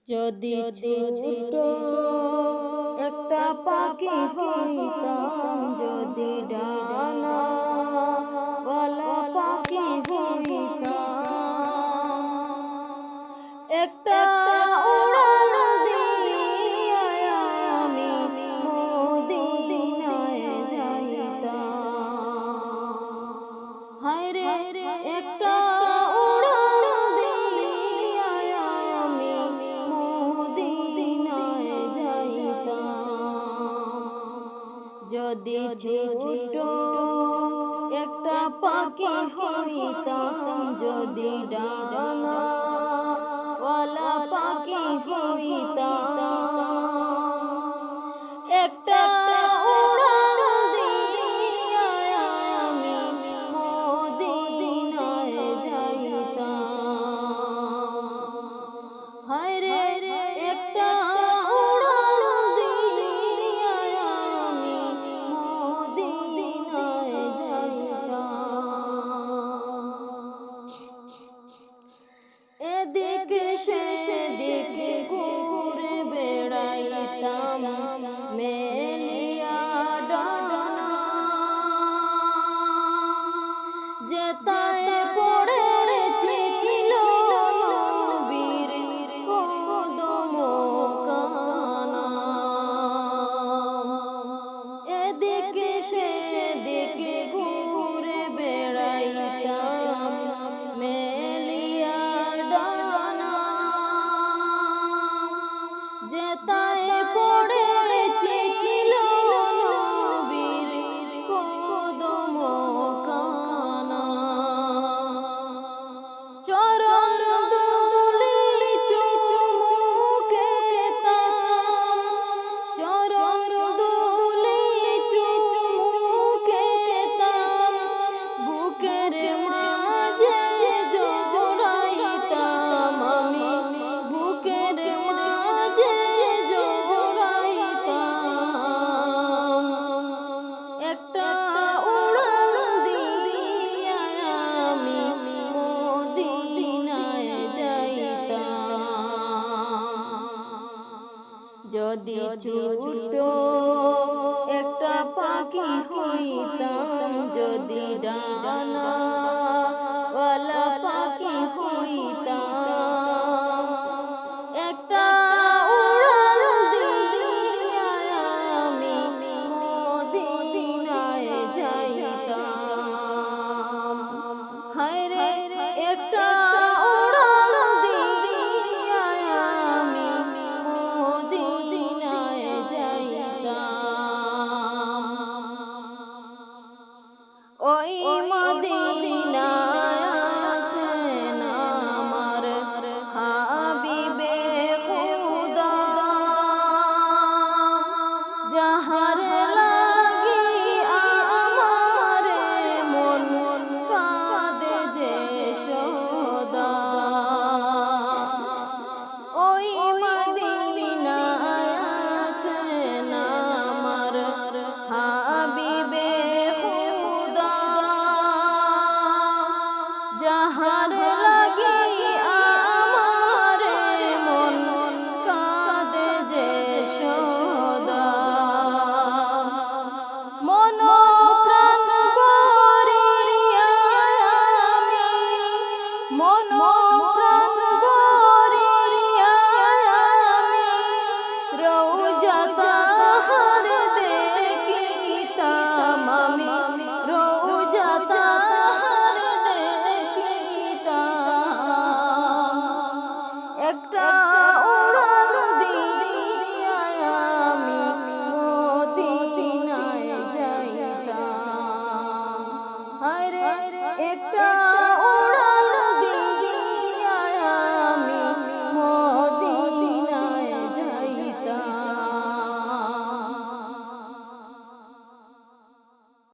যদি ছোট একটা পাখি হইতাম, যদি ডানা ওয়ালা পাখি হইতাম, একটা উড়াল দিয়া আমি মদিনায় যাইতাম। হায় রে একটা উড়াল দিয়া আমি মদিনায় যাইতাম। যদি ছোট একটা পাখি হইতাম, যদি ডানা ওয়ালা পাখি হইতাম, একটা উড়াল দিয়া আমি মদিনায় যাইতাম। হায় রে একটা উড়াল দিয়া আমি মদিনায় যাইতাম। এদিকে সেদিকে ঘুরে বেড়াইতাম মেলিয়া ডানা, যেতায় পড়েছি ছিল নবীর কদম কানা। এদিকে সেদিকে ঘুরে বেড়াইতাম মেলিয়া ডানা, যেতায় পড়েছি ছিল নবীর কদম কানা। চরণ দুলি চুমুকে খেতাম, চরণ দুলি চুমুকে খেতাম, বুকের মাঝে জড়াইতাম আমি, বুকের মাঝে জড়াইতাম। একটা উড়াল দিয়া আমি মদিনায় যাইতাম। যদি ছোট একটা পাখি হইতাম, যদি ডানা ওয়ালা